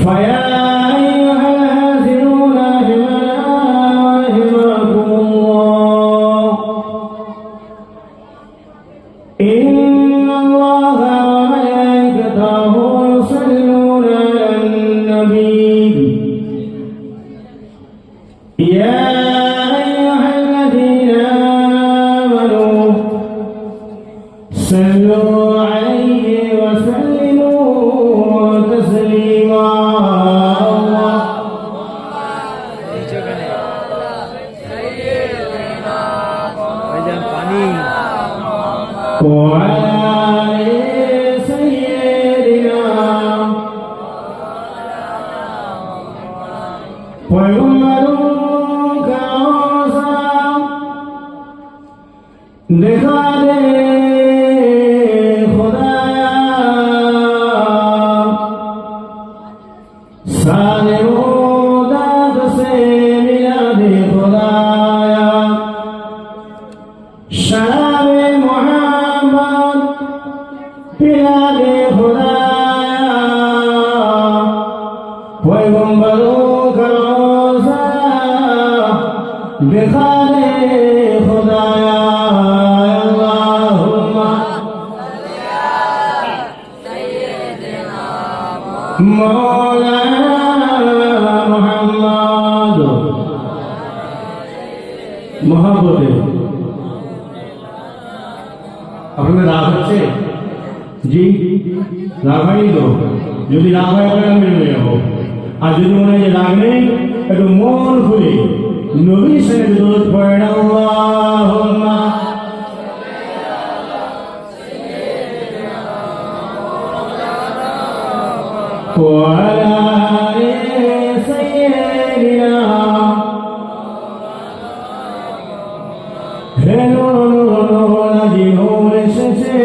فيا أيها الهازلون رحمكم الله إن الله وملائكته يصلون على النبي يا أيها الذين آمنوا صلوا عليه وسلموا تسليما وعلى آل سيدنا पैगंबरों का रोज़ा दिखा दे खुदाया सारे मुदाद से मिला दे खुदाया शराब मोहम्मद पिला दे खुदाया पैगंबरों का रोज़ा दिखा दे खुदाया अल्लाहुम्मा मौलाना मुहम्मद मोहब्बते আপনাদের রাগ হচ্ছে জি রাগ হয়নি তো যদি রাগ হয় আপনারা মেনে যাবো আর যদি মনে হয় যে রাগ নেই একটু মন খুলে নবীর সঙ্গে দরুদ পড়েন আল্লাহুম্মা وعلى آل سيدنا হে নূর নূর এসেছে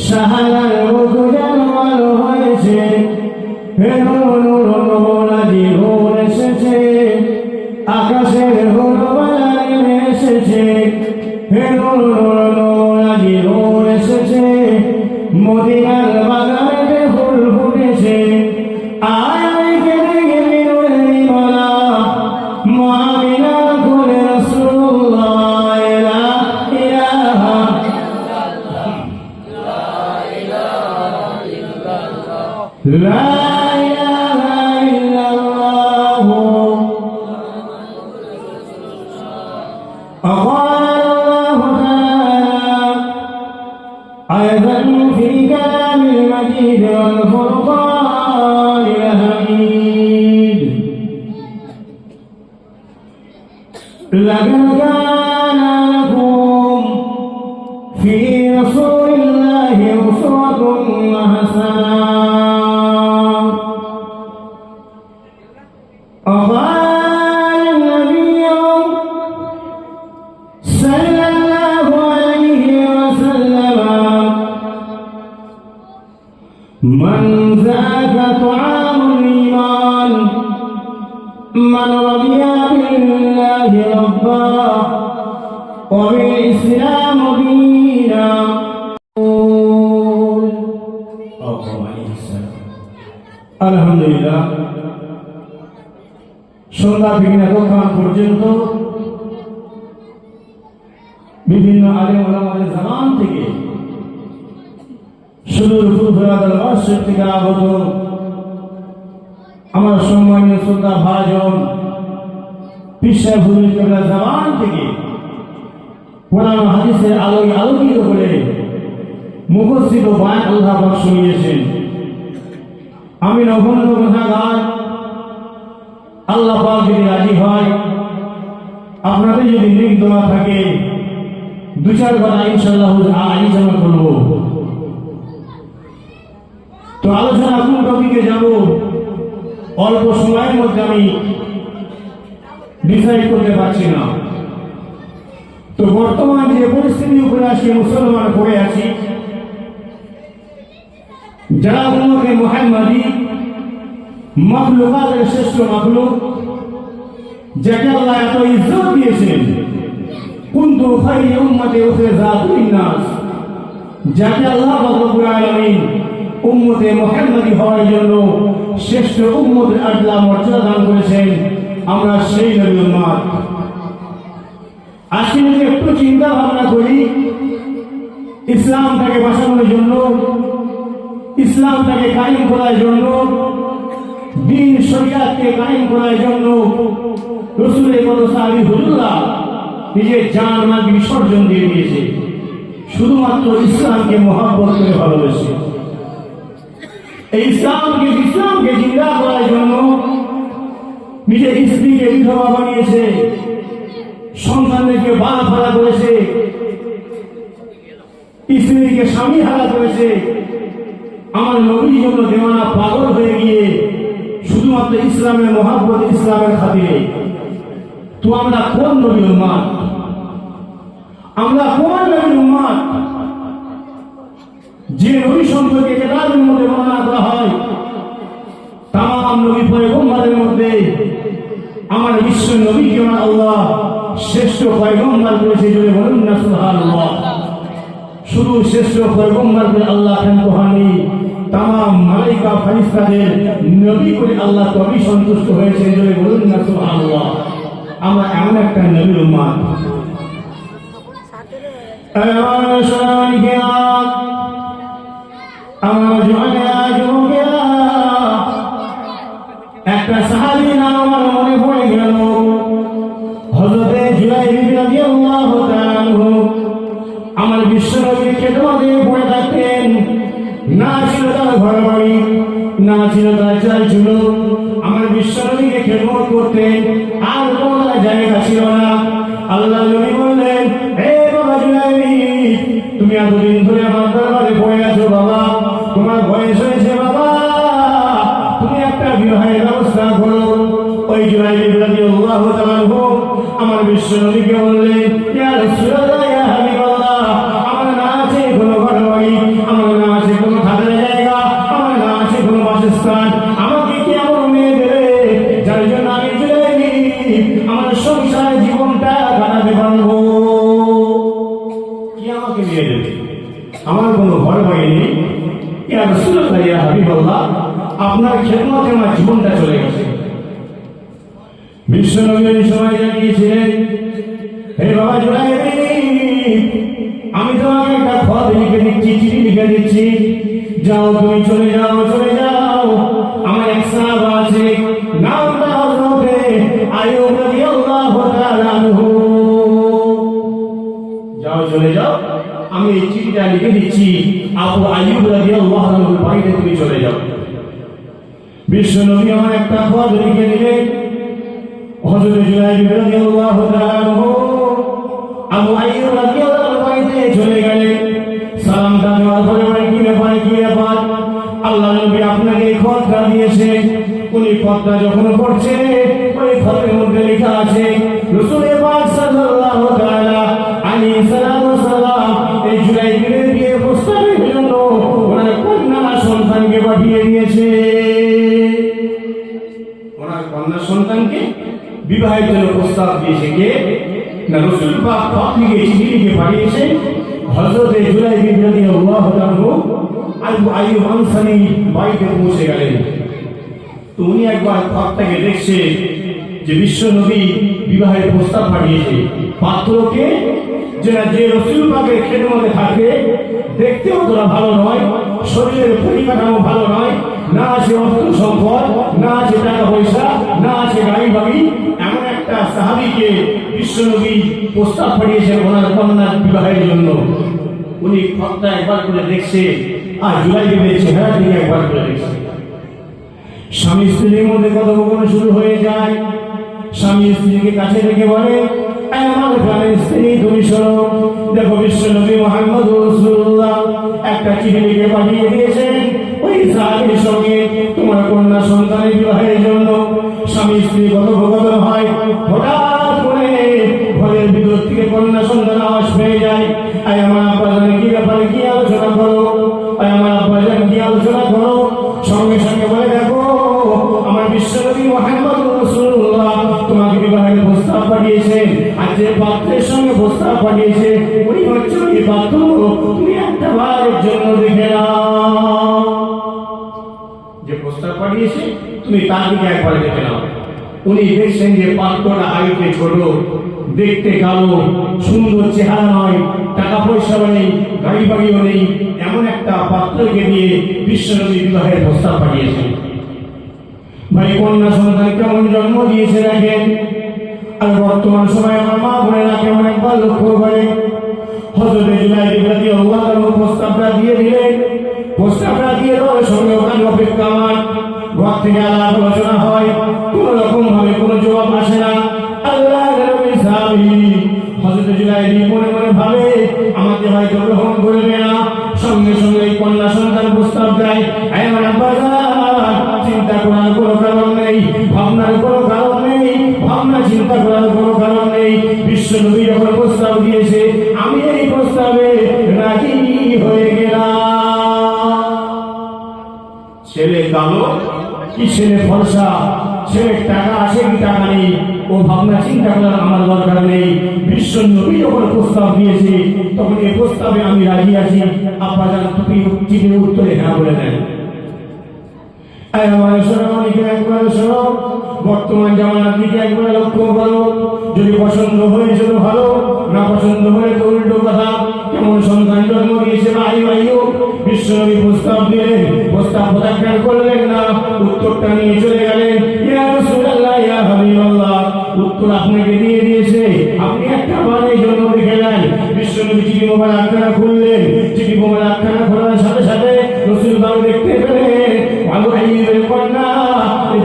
শাহাদার মুখ জানমাল হয়েছে হে নূর নূর এসেছে আকাশের হুলবালা নেমে এসেছে হে নূর এসেছে মদিনার বাগানে ফুল ফুটেছে আয় কেঁদে গেলি নূরের মালা মহাবিনা করে রাসূলুল্লাহ লা ইলাহা লা ইলাহা ইল্লাল্লাহ قال الله تعالى أيضا في كلام المجيد والفرقان الحميد لقد كان لكم في رسول الله أسوة حسنة قال النبي صلى الله عليه وسلم من ذاك طعام الإيمان من رضي بالله ربا وبالإسلام دينا আলহামদুলিল্লাহ সন্ধ্যা থেকে এতক্ষণ পর্যন্ত বিভিন্ন আলেম ওলামাদের জামান থেকে সুদূর ফুরফুরাদাল মসজিদ থেকে আগত আমার সম্মানীয় শ্রদ্ধা ভাজন পীর সাহেব হুজুর কেবলার জামান থেকে কোরআন ও হাদিসের আলোয় আলোকিত করে মুখস্থিত বয়ান আল্লাহ পাক শুনিয়েছেন। আমি নগণ্য গুনাহগার, আল্লাহ পাক যদি রাজি হয় আপনাদের যদি নেক দোয়া থাকে দু চার কথা ইনশাআল্লাহ আলোচনা করব। তো আলোচনা কোন টপিকে যাব অল্প সময়ের মধ্যে আমি ডিসাইড করতে পারছি না। তো বর্তমান যে পরিস্থিতির উপরে আজকে মুসলমান পড়ে আছি, যারা উম্মতে মুহাম্মাদি মাখলুকাতের শ্রেষ্ঠ মাখলুক, যাকে আল্লাহ এত ইজ্জত দিয়েছেন, কুনতু খায়রা উম্মাতিন উখরিজাত লিন-নাস, যাকে আল্লাহ রব্বুল আলামিন উম্মতে মুহাম্মদী হওয়ার জন্য শ্রেষ্ঠ উম্মতের আল্লাহ মর্যাদা দান করেছেন। আমরা সেই নবীর উম্মত। আজকে যদি একটু চিন্তা ভাবনা করি, ইসলামটাকে বাঁচানোর জন্য, ইসলামটাকে কায়েম করার জন্য, দ্বীন শরিয়াতকে কায়েম করার জন্য রাসূলের কত সাহাবী হুজুররা নিজের জান মাল বিসর্জন দিয়ে দিয়েছে শুধুমাত্র ইসলামকে মহব্বত করে ভালোবেসে। এই ইসলামকে জিন্দা করার জন্য নিজের স্ত্রীকে বিধবা বানিয়েছে, সন্তানদেরকে বাপ হারা করেছে, স্ত্রীকে স্বামী হারা করেছে। আমার নবীর জন্য দেওয়ানা পাগল হয়ে গিয়ে শুধুমাত্র ইসলামের মহব্বত, ইসলামের খাতিরে। তো আমরা কোন নবীর উম্মত? আমরা কোন নবীর উম্মত? যে নবী সম্পর্কে কিতাবের মধ্যে বর্ণনা করা হয়, তাম নবী পয়গম্বরের মধ্যে আমার বিশ্ব নবীকে আল্লাহ শ্রেষ্ঠ পয়গম্বর করেছে। জোরে বলুন না সুবহানাল্লাহ। শুধু শ্রেষ্ঠ পয়গম্বরকে আল্লাহ ক্ষান্ত হয়নি, তাম মালাইকা ফেরেশতাদের নবী করে আল্লাহ তবেই সন্তুষ্ট হয়েছে। জোরে বলুন না সুবহানাল্লাহ। আমরা এমন একটা নবীর উম্মত। আমার জওয়ানেরা, যুবকেরা, একটা সাহাবী নাম আমার মনে পড়ে গেল, হযরতে জুলাইবি রাদিয়াল্লাহু তাআলা আনহু। আমার বিশ্বনবীর খেদমতে পড়ে থাকতেন। না ছিল তার ঘর বাড়ি, না ছিল তার চাল ছিল। আমার বিশ্বনবীকে খেদমত করতেন, আর কোনো জায়গা ছিল না। আল্লাহ নবী বললেন, হে বাবা জুলাইবি, তুমি এতদিন ধরে আমার দরবারে পড়ে আছো বাবা, তোমার বয়স হয়েছে বাবা, তুমি একটা বিবাহের ব্যবস্থা করো। ওই জুলাইবি রাদিয়াল্লাহু তাআলা আনহু আমার বিশ্বনবীকে বললেন, ইয়া রাসূলুল্লাহ, ইয়া হাবিবাল্লাহ, আমার না আছে কোনো ঘর বাড়ি, আমার না আছে কোনো থাকার জায়গা, আমার না আছে কোনো বাসস্থান। আমাকে কি এমন মেয়ে দেবে যার জন্য আমি জুলাইবি আমার সংসার জীবনটা কাটাতে পারবো? কি আমাকে মেয়ে দেবে? আমার কোনো ঘর বাড়ি নেই। ইয়া রাসূলুল্লাহ, ইয়া হাবিবাল্লাহ, আপনার খেদমতে আমার জীবনটা চলে গেছে। বিশ্বনবী সময় জানিয়েছিলেন, হে বাবা জুলাইবি, আমি তোমাকে একটা খত লিখে দিচ্ছি, চিঠি লিখে দিচ্ছি, যাও তুমি চলে যাও, চলে যাও। আমার এক সাহাবা আছে, নামটা হযরতে আইয়ুব রাদিয়াল্লাহু তাআলা আনহু। যাও চলে যাও, আমি এই চিঠিটা লিখে দিচ্ছি, আবু আইয়ুব রাদিয়াল্লাহু আনহুর বাড়িতে তুমি চলে যাও। বিশ্বনবী আমার একটা খত লিখে দিলেন। হযরত জুলাইবি রাদিয়াল্লাহু তাআলা আনহু আবু আইয়ুব রাদিয়াল্লাহু আনহুর বাড়িতে চলে গেলেন। সালামটা দেওয়ার পরে বলেন, কি ব্যাপার, কি ব্যাপার? আল্লাহ নবী আপনাকে এই খতটা দিয়েছে। উনি খতটা যখন পড়ছে, ওই খতের মধ্যে লেখা আছে, রাসূল পাক সাল্লাল্লাহু তাআলা আলাইহি সাল্লাম এই জুলাইবির বিয়ে প্রস্তাবের জন্য ওনার কন্যা সন্তানকে পাঠিয়ে দিয়েছে। ওনার কন্যা সন্তানকে বিবাহের জন্য প্রস্তাব দিয়েছে কে? না, রাসূল পাক আপনিকে চিঠি লিখে পাঠিয়েছেন হযরতে জুলাইবি রাদিয়াল্লাহু আনহু আবু আইয়ুব আনসারী বাড়িতে পৌঁছে গেলেন। তো উনি একবার খতটাকে দেখছে যে বিশ্বনবী বিবাহের প্রস্তাব পাঠিয়েছে। পাত্রকে যে রাসূল পাকের খেদমতে থাকে, দেখতেও তোরা ভালো নয়, শরীরের পরিকাঠামো ভালো নয়, না আছে অর্থ সম্পদ, না আছে টাকা পয়সা, না আছে গাড়ি বাড়ি, এমন একটা সাহাবীকে বিশ্বনবী প্রস্তাব পাঠিয়েছেন ওনার কন্যার বিবাহের জন্য। উনি খতটা একবার করে দেখছে, আর জুলাইবির চেহারা দিকে একবার করে দেখছে। স্বামী স্ত্রীর মধ্যে কথোপকথন শুরু হয়ে যায়। স্বামী স্ত্রীকে কাছে রেখে বলে, আমার প্রাণের স্ত্রী, তুমি শোনো, দেখো বিশ্বনবী মুহাম্মদুর রাসূলুল্লাহ একটা চিঠি লিখে পাঠিয়ে দিয়েছেন ওই সাহাবীর সঙ্গে তোমার কন্যা সন্তানের বিবাহের জন্য। স্বামী স্ত্রী কথোপকথন হয়, হঠাৎ করে ঘরের ভিতর থেকে কন্যা সন্তান আওয়াজ পেয়ে যায়, আয় আমার আব্বাজান, কি ব্যাপারে, কি আলোচনা করো? আয় আমার আব্বাজান, কি আলোচনা করো? সঙ্গে সঙ্গে বলে, দেখো আমার বিশ্বনবী মুহাম্মদুর রাসূলুল্লাহ তোমাকে বিবাহের প্রস্তাব পাঠিয়েছেন, আর যে পাত্রের সঙ্গে প্রস্তাব পাঠিয়েছে উনি হচ্ছে ওই পাত্র, তুমি একটা বারের জন্য দেখে নাও। পাঠিয়েছে, তুমি তার দিকে একবার দেখে নাও। উনি দেখছেন যে পাত্রটা হাইটে ছোট, দেখতে কালো, সুন্দর চেহারা নয়, টাকা পয়সাও নেই, গাড়ি বাড়িও নেই, এমন একটা পাত্রকে দিয়ে বিশ্বনবী বিবাহের প্রস্তাব পাঠিয়েছেন। ভাই কন্যা সন্তান কেমন জন্ম দিয়েছে দেখেন। আর বর্তমান সময়ে আমার মা বোনেরা কেমন একবার লক্ষ্য করে, হযরত জুনাইদ রাদিয়াল্লাহু আনহু প্রস্তাবটা দিয়ে দিলেন। প্রস্তাবটা দিয়ে দেওয়ার সঙ্গে ওখানে অপেক্ষা আমার ঘর থেকে আলাপ আলোচনা হয়, কোন রকম ভাবে কোনো জবাব আসে না। আল্লাহ নবী সাহাবী হযরত জুনাইদ মনে মনে ভাবে আমাকে হয়তো গ্রহণ করবে না। সঙ্গে সঙ্গে এই কন্যা সন্তান প্রস্তাব দেয়। আমার আব্বা চিন্তা করার কোনো কারণ নেই, ভাবনার কোনো কারণ নেই, ভাবনা চিন্তা করার কোনো কারণ নেই। বিশ্বনবী যখন প্রস্তাব দিয়েছে আমি এই প্রস্তাবে রাজি হয়ে গেলাম। ছেলে কালো কি ছেলে ফর্সা, ছেলের টাকা আছে কি টাকা নেই, ও ভাবনা চিন্তা করার আমার দরকার নেই। বিশ্বনবী যখন প্রস্তাব দিয়েছে তখন এই প্রস্তাবে আমি রাজি আছি। আব্বাজান তুমি চিঠির উত্তরে হ্যাঁ বলে দেন। বর্তমান জামানার দিকে একবার লক্ষ্য করো, যদি পছন্দ হয়েছে তো ভালো, না পছন্দ হলে তো উল্টো কথা। কেমন সন্তান জন্ম দিয়েছে ভাই ভাইও। বিশ্বনবী প্রস্তাব দিলেন, প্রস্তাব প্রত্যাখ্যান করলেন না, উত্তরটা নিয়ে চলে গেলেন। ইয়া রাসূলুল্লাহ, ইয়া হাবিবাল্লাহ, উত্তর আপনাকে দিয়ে দিয়েছে, আপনি একটা বারের জন্য দেখে নেন। বিশ্বনবী চিঠি মোবাইল আটখানা খুললেন, চিঠি মোবাইল আটখানা খোলার সাথে সাথে রসুল বাবু দেখতে পেলেন আবু আইয়ুবের কন্যা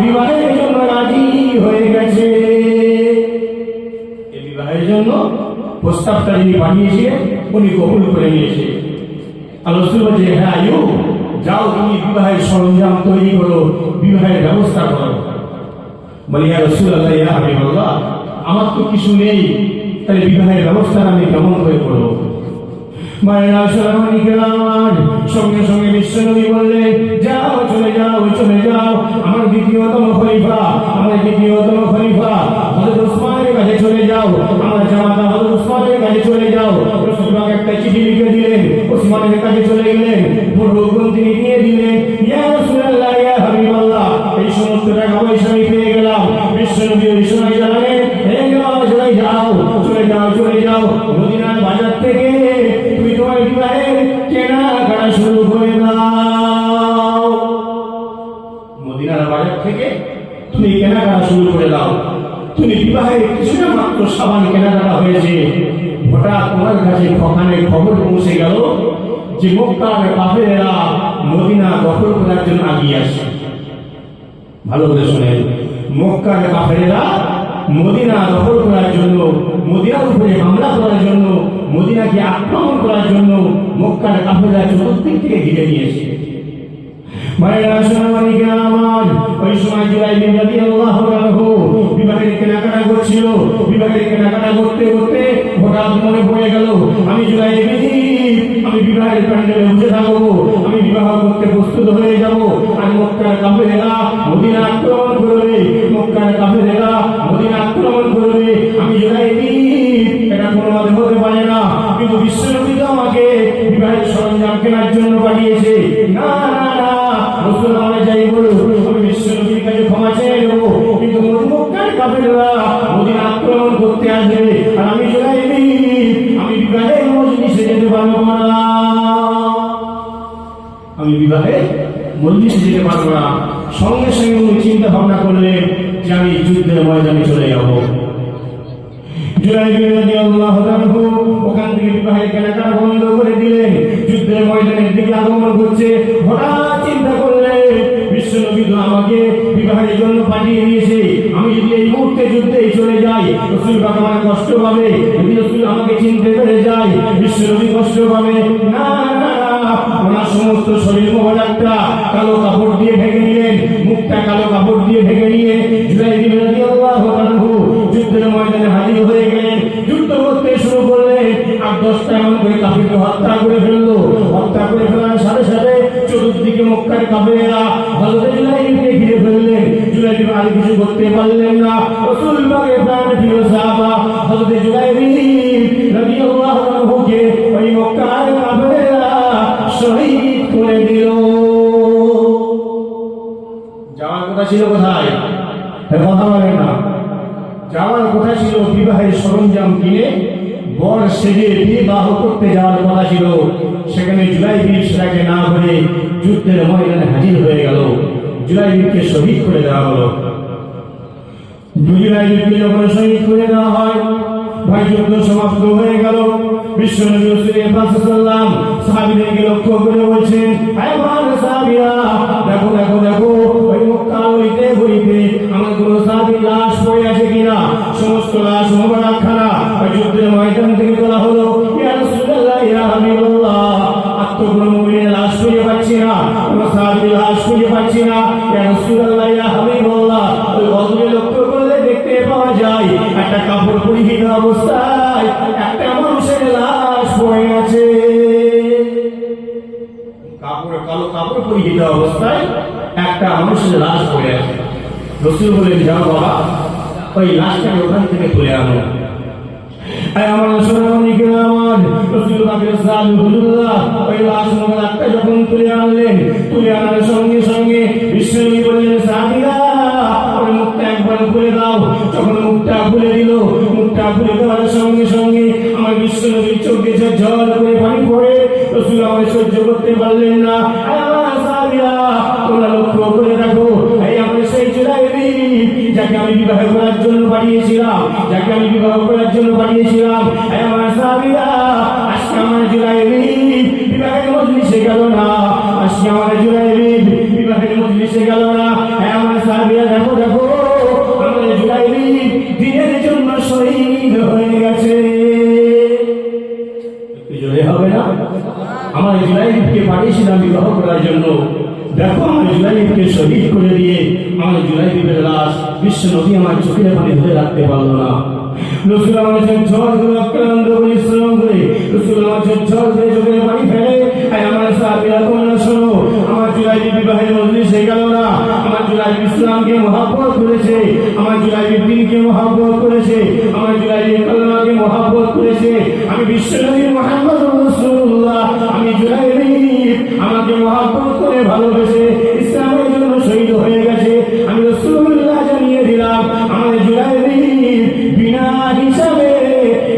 বিবাহের জন্য রাজি হয়ে গেছে। এই বিবাহের জন্য প্রস্তাবটা যিনি পাঠিয়েছিলেন উনি কবুল করে নিয়েছে। আর রসুল বলছে, হ্যাঁ আইয়ুব, যাও তুমি বিবাহের সরঞ্জাম তৈরি করো, বিবাহের ব্যবস্থা করো। বলি, ইয়া রাসূলুল্লাহ, ইয়া হাবিবাল্লাহ, আমার তো কিছু নেই, তাহলে বিবাহের ব্যবস্থা আমি কেমন করে করবো? মায়েরা সরামানি কেরাম সঙ্গে সঙ্গে বিশ্বনবী বললেন, যাও চলে যাও চলে যাও, আমার দ্বিতীয়তম খলিফা হযরত উসমানের কাছে চলে যাও, আমার জামাতা হযরত উসমানের কাছে চলে যাও। রাসূলুল্লাহ একটা চিঠি লিখে দিলেন, উসমানের কাছে চলে গেলেন, পুরো গ্রন্থি দিয়ে দিলেন। ইয়া রাসূলুল্লাহ, ইয়া হাবিবাল্লাহ, এই সমস্ত টাকা পয়সা আমি পেয়ে গেলাম। বিশ্বনবী ওই সময় জানালেন, চলে যাও মদিনার বাজার থেকে তুমি তোমার বিবাহের কেনাকাটা শুরু করে দাও। মদিনার বাজার থেকে তুমি কেনাকাটা শুরু করে দাও। তুমি বিবাহের কিছুটা মাত্র সাবান কেনাকাটা হয়েছে, হঠাৎ তোমার কাছে ওখানে খবর পৌঁছে গেল যে মক্কার কাফেরেরা মদিনা দখল করার জন্য এগিয়ে আসে। ভালো করে শুনেন, মক্কার কাফেরেরা মদিনা দখল করার জন্য, মদিনার উপরে হামলা করার জন্য, মদিনাকে আক্রমণ করার জন্য মক্কার কাফেররা চতুর্দিক থেকে ঘিরে নিয়েছে। ওই সময় জুলাইদ রাদিয়াল্লাহু আনহু বিবাহের কেনাকাটা করছিল। বিবাহের কেনাকাটা করতে করতে হঠাৎ মনে পড়ে গেল, আমি জুলাইদ আমি বিবাহের প্যান্ডেলে বসে থাকবো, আমি বিবাহ করতে প্রস্তুত হয়ে যাব। আর মক্কার কাফেররা মদিনা আক্রমণ করবে, মক্কার কাফেররা মদিনা আক্রমণ করবে। আমি জুলাইদ, এটা কোনোভাবে হতে পারে না। কিন্তু বিশ্বনবী তো আমাকে বিবাহের সরঞ্জাম কেনার জন্য পাঠিয়েছে। না না না, রাসূল আমাকে যাই বলো, আমি বিশ্বনবীর কাছে ক্ষমা চেয়ে নেব, কিন্তু মক্কার কাফেররা মদিনা আক্রমণ করতে আসবে। আর আমি জুলাইদ, আমি বিবাহের মজলিসে যেতে পারবো না, আমি বিবাহের মজলিসে যেতে পারবো না। সঙ্গে সঙ্গে উনি চিন্তা ভাবনা করলেন যে আমি যুদ্ধের ময়দানে চলে যাব। জুলাইদ রাদিয়াল্লাহু আনহু ওখান থেকে বিবাহের কেনাকাটা বন্ধ করে দিলেন, যুদ্ধের ময়দানের দিকে আগমন করছে। হঠাৎ চিন্তা করলেন, বিশ্বনবী তো আমাকে বিবাহের জন্য পাঠিয়ে দিয়েছে, আমি যদি এই মুহূর্তে যুদ্ধে চলে যাই রাসূল পাক আমাকে কষ্ট পাবে, যদি রাসূল আমাকে চিনতে পেরে যায় বিশ্বনবী কষ্ট পাবে। না না না, ওনার সমস্ত শরীর মোবারকটা কালো কাপড় দিয়ে ঢেকে নিলেন, মুখটা কালো কাপড় দিয়ে ঢেকে নিয়ে জুলাইদ রাদিয়াল্লাহু আনহু যুদ্ধের ময়দানে হাজির হয়ে গেলেন। যুদ্ধ করতে শুরু করলেন। আর 10টা এমন করে কাফিরকে হত্যা করে ফেললো। হত্যা করে ফেলার সাথে সাথে চতুর্দিকে মক্কার কাফেররা হযরত জুলাইদকে ঘিরে ফেললেন। জুলাইদ আর কিছু করতে পারলেন না। রাসূল পাকের প্রিয় সাহাবা হযরত জুলাইদ রাদিয়াল্লাহু আনহুকে ওই মক্কার কাফেররা শহীদ করে দিল। কথা ছিল কোথায়? কথা বলেন না। যাওয়ার কথা ছিল বিবাহের সরঞ্জাম কিনে বর সেজে বিবাহ করতে যাওয়ার কথা ছিল। সেখানে জুলাইবিব সেটাকে না করে যুদ্ধের ময়দানে হাজির হয়ে গেল। জুলাইবিবকে শহীদ করে দেওয়া হলো। জুলাইবিবকে যখন শহীদ করে দেওয়া হয়, ভাই যুদ্ধ সমাপ্ত হয়ে গেল। বিশ্বনবী রাসূলুল্লাহ সাল্লাল্লাহু আলাইহি ওয়াসাল্লাম সাহাবীদেরকে লক্ষ্য করে বলছেন, হে আমার সাহাবীরা, দেখো দেখো দেখো, ওই মক্কা হইতে আমার কোন সাহাবীর লাশ পড়ে আছে কিনা। সমস্ত লাশ মোবারকখানা ওই যুদ্ধের ময়দান থেকে তোলা হলো। ইয়া রাসূলুল্লাহ, ইয়া হাবিবাল্লাহ, আত্মগুণ মুমিনের লাশ খুঁজে পাচ্ছি না, কোন সাহাবীর লাশ খুঁজে পাচ্ছি না। ইয়া রাসূলুল্লাহ, ইয়া হাবিবাল্লাহ, ওই গজলে লক্ষ্য করলে দেখতে পাওয়া যায় একটা কাপড় পরিহিত অবস্থায় একটা মানুষের লাশ পড়ে আছে। কালো কাপড় পরিহিত অবস্থায় একটা মানুষের লাশ পড়ে আছে। রাসূল বলেন, যাও বাবা, ওই লাশটাকে ওখান থেকে তুলে আনো। আমার রাসূল পাকের সাহাবী হুজুররা ওই লাশ মোবারকটা যখন তুলে আনলেন, তুলে আনার সঙ্গে সঙ্গে বিশ্বনবী বললেন, সাহাবীরা ওই মুখটা একবার খুলে দাও। যখন মুখটা খুলে দিল, মুখটা খুলে দেওয়ার সঙ্গে সঙ্গে আমার বিশ্বনবীর চোখে ঝরঝর করে পানি পড়ে। রাসূল আমার সহ্য করতে পারলেন না। আমার সাহাবীরা, তোমরা লক্ষ্য করে দেখো, এই আমার সেই জুলাইবিব যাকে আমি বিবাহ করার জন্য পাঠিয়েছিলাম, যাকে আমি বিবাহ করার জন্য পাঠিয়েছিলাম। আমার সাহাবীরা, আজকে আমার জুলাইবিব বিবাহের মজলিসে গেল না, আজকে আমার জুলাইবিব বিবাহের মজলিসে গেল না। আমার সাহাবীরা, দেখো দেখো, আমার জুলাইবিব দিনের জন্য শহীদ হয়ে গেছে। জোরে হবে না? আমার জুলাইবিবকে পাঠিয়েছিলাম বিবাহ করার জন্য, দেখো আমার জুলাইবিবকে শহীদ করে দিয়ে আমার জুলাইবিবের লাশ বিশ্বনবী আমার চোখের পানি ধরে রাখতে পারলো না। রাসূল আমার ঝড় করে আক্রান্ত পরিশ্রম করে রাসূল আমার ঝড় করে চোখের পানি ফেলে। আমার সাহাবীরা, তোমরা শোনো, আমার জুলাইবিব বিবাহের মজলিসে গেল না। আমার জুলাইবিব ইসলামকে মহব্বত করেছে, আমার জুলাইবিব দ্বীনকে মহব্বত করেছে, আমার জুলাইবিব কালেমাকে মহব্বত করেছে। আমি বিশ্বনবী মুহাম্মদুর রাসূলুল্লাহ, আমি জুলাইবিব আমাকে মহব্বত করে ভালোবেসে ইসলামের জন্য শহীদ হয়ে গেছে। আমি রাসূলুল্লাহ জানিয়ে দিলাম, আমার জুলাইবিব বিনা হিসাবে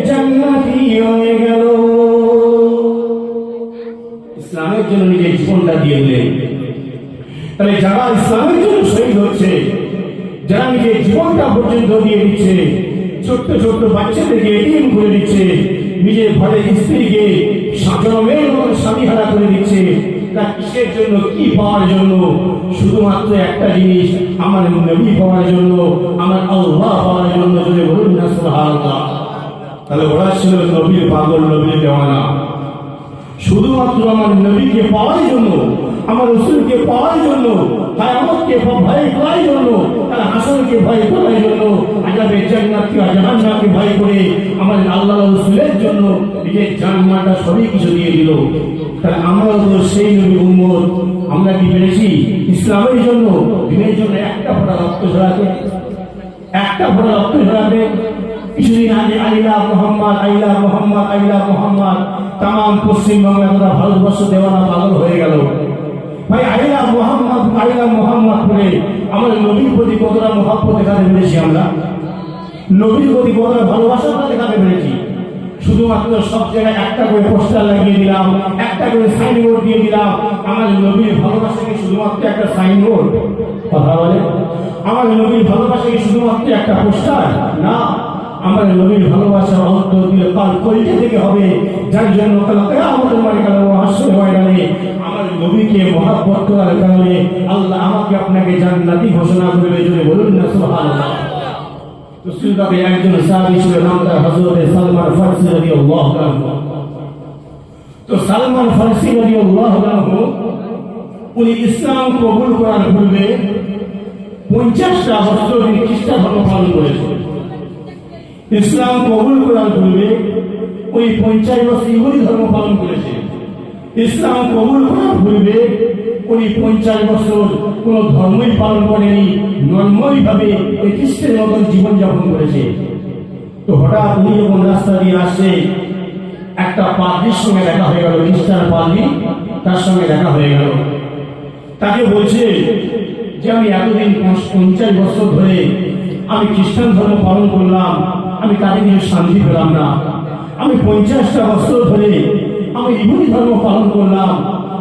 জান্নাতি হয়ে গেল। ইসলামের জন্য নিজের জীবনটা দিয়ে দিলেন। তাহলে যারা ইসলামের জন্য শহীদ হচ্ছে, যারা নিজের জীবনটা পর্যন্ত দিয়ে দিচ্ছে, ছোট্ট ছোট্ট বাচ্চাদেরকে এতিম করে দিচ্ছে, নিজের ঘরের স্ত্রীকে জনমের মতো স্বামীহারা করে দিচ্ছে, তা কিসের জন্য, কি পাওয়ার জন্য? শুধুমাত্র একটা জিনিস, আমার নবী পাওয়ার জন্য, আমার আল্লাহ পাওয়ার জন্য। যদি বলুন না সুবহানাল্লাহ। তাহলে ওরা ছিল নবীর পাগল, নবীর দেওয়ানা। শুধুমাত্র আমার নবীকে পাওয়ার জন্য, আমার রাসূলকে পাওয়ার জন্য, কিয়ামতকে ভয় করার জন্য, তার হাসরকে ভয় করার জন্য, আযাবে জান্নাতকে জাহান্নামকে ভয় করে আমার আল্লাহ রাসূলের জন্য নিজের জানমাটা সবই কিছু দিয়ে দিল। তাহলে আমরাও তো সেই নবীর উম্মত। আমরা কি পেরেছি ইসলামের জন্য, দিনের জন্য একটা ফোঁটা রক্ত ঝরাতে, একটা ফোঁটা রক্ত ঝরাতে? কিছুদিন আগে আইলা মোহাম্মদ, আইলা মোহাম্মদ, আইলা মোহাম্মদ, তাম পশ্চিমবঙ্গে তথা ভারতবর্ষ দেওয়ানা পাগল হয়ে গেল। ভাই, আইলা মোহাম্মদ, আইলা মোহাম্মদ করে আমার নবীর প্রতি কতটা মহব্বত দেখাতে পেরেছি আমরা? নবীর প্রতি কতটা ভালোবাসাটা দেখাতে পেরেছি? শুধুমাত্র সব জায়গায় একটা করে পোস্টার লাগিয়ে দিলাম, একটা করে সাইনবোর্ড দিয়ে দিলাম। আমার নবীর ভালোবাসা কি শুধুমাত্র একটা সাইনবোর্ড? কথা বলে, আমার নবীর ভালোবাসা কি শুধুমাত্র একটা পোস্টার? না, আমার নবীর ভালোবাসা অন্তর দিয়ে কাল কলিজা থেকে হবে, যার জন্য কিয়ামতের ময়দানে, হাসরের ময়দানে আমার নবীকে মহব্বত করার কারণে আল্লাহ আমাকে আপনাকে জান্নাতি ঘোষণা করবে। যদি বলুন না সুবহানাল্লাহ। রাসূল পাকের একজন সাহাবী ছিল, নাম তার হযরত সালমান ফারসি রাদিয়াল্লাহু আনহু। তো সালমান ফারসি রাদিয়াল্লাহু আনহু উনি ইসলাম কবুল করার পূর্বে 50টা বছর খ্রিস্টান ধর্ম পালন করেছেন। ইসলাম কবুল করার পূর্বে ওই 50 বছর ইহুদি ধর্ম পালন করেছে। ইসলাম কবুল করার পূর্বে উনি 50 বছর কোন ধর্মই পালন করেনি, নর্মালি ভাবে খ্রিস্টের মতন জীবনযাপন করেছে। তো হঠাৎ উনি যখন রাস্তা দিয়ে আসছে, একটা পাদ্রীর সঙ্গে দেখা হয়ে গেল, খ্রিস্টান পাদ্রী, তার সঙ্গে দেখা হয়ে গেল। তাকে বলছে যে আমি এতদিন 50 বছর ধরে আমি খ্রিস্টান ধর্ম পালন করলাম, আমি তাকে নিয়ে শান্তি পেলাম না। আমি 50টা বছর ধরে আমি ইহুদি ধর্ম পালন করলাম,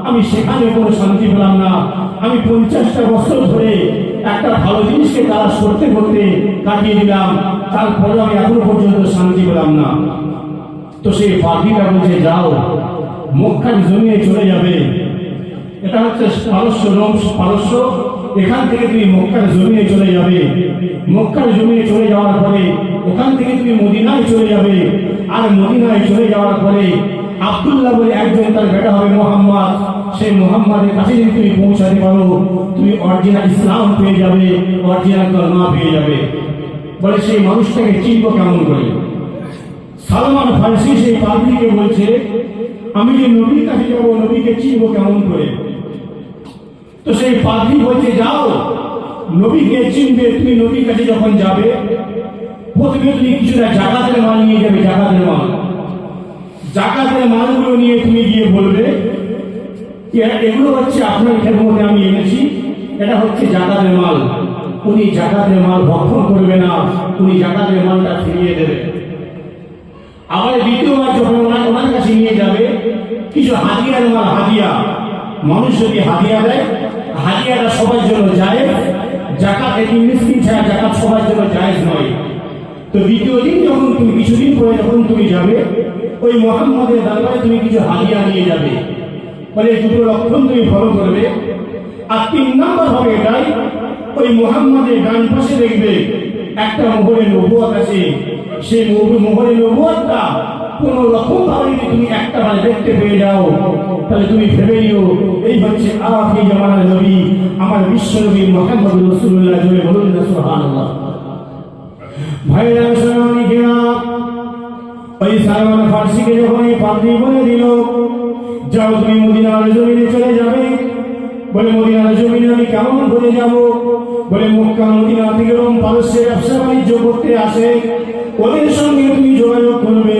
আমি সেখানে কোনো শান্তি পেলাম না। আমি 50টা বছর ধরে একটা ভালো জিনিসকে তালাশ করতে করতে কাটিয়ে দিলাম, তারপরে আমি এখনো পর্যন্ত শান্তি পেলাম না। তো সেই পাখিটা বলছে যাও, মক্কার জমিনে চলে যাবে। এটা হচ্ছে পারস্য, এখান থেকে তুমি মক্কার জমিনে চলে যাবে। মক্কার জমিনে চলে যাওয়ার পরে ওখান থেকে তুমি মদিনায় চলে যাবে। আর মদিনায় চলে যাওয়ার পরে আব্দুল্লাহ বলে একজন তার বেটা হবে মোহাম্মদ, সেই মোহাম্মদের কাছে যদি তুমি পৌঁছাতে পারো, তুমি অরিজিনাল ইসলাম পেয়ে যাবে, অরিজিনাল কলমা পেয়ে যাবে। বলে সেই মানুষটাকে চিনব কেমন করে? সালমান ফারসি সেই পাদ্রীকে বলছে আমি যে নবীর কাছে যাবো, নবীকে চিনব কেমন করে? তো সেই পাদ্রী বলছে যাও, নবীকে চিনবে। তুমি নবীর কাছে যখন যাবে, প্রথমে তুমি কিছুটা জাকাতের মাল নিয়ে যাবে। জাকাতের মালগুলো নিয়ে তুমি গিয়ে বলবে এগুলো হচ্ছে আপনার খেদমতে আমি এনেছি, এটা হচ্ছে জাকাতের মাল। উনি জাকাতের মাল ভক্ষণ করবে না, উনি জাকাতের মালটা ফিরিয়ে দেবে। আবার দ্বিতীয়বার যখন ওনার কাছে নিয়ে যাবে, কিছু হাদিয়ার মাল, হাদিয়া, মানুষ যদি হাদিয়া দেয়, হাদিয়াটা সবার জন্য জায়েজ, জাকাত একদিন মিসকিন ছাড়া জাকাত সবার জন্য জায়েজ নয়। তো দ্বিতীয় দিন যখন তুমি, কিছুদিন পরে যখন তুমি যাবে, ওই মুহাম্মদের দরবারে তুমি কিছু হাদিয়া নিয়ে যাবে। বলে দুটো লক্ষণ তুমি ফলো করবে। আর 3 নাম্বার হবে এটাই, ওই মুহাম্মদের ডান পাশে দেখবে একটা মোহরে নবুয়ত আছে। সেই মোহরে নবুয়তটা কোন রকম ভাবে তুমি একটা বার দেখতে পেয়ে যাও, তাহলে তুমি ভেবে নিও এই হচ্ছে আখির জামানার নবী, আমার বিশ্ব নবী মুহাম্মদ রাসূলুল্লাহ। জোরে বলুন না সুবহানাল্লাহ। ভাইরা শুনুন, ওই সালমান ফারসিকে যখন এই পাদ্রী বলে দিল যাও তুমি মদিনার জমিনে চলে যাবে। বলে মদিনার জমিনে আমি কেমন করে যাব? বলে মক্কা মদিনা থেকে পারস্যের ব্যবসা বাণিজ্য করতে আসে, ওদের সঙ্গে তুমি যোগাযোগ করবে।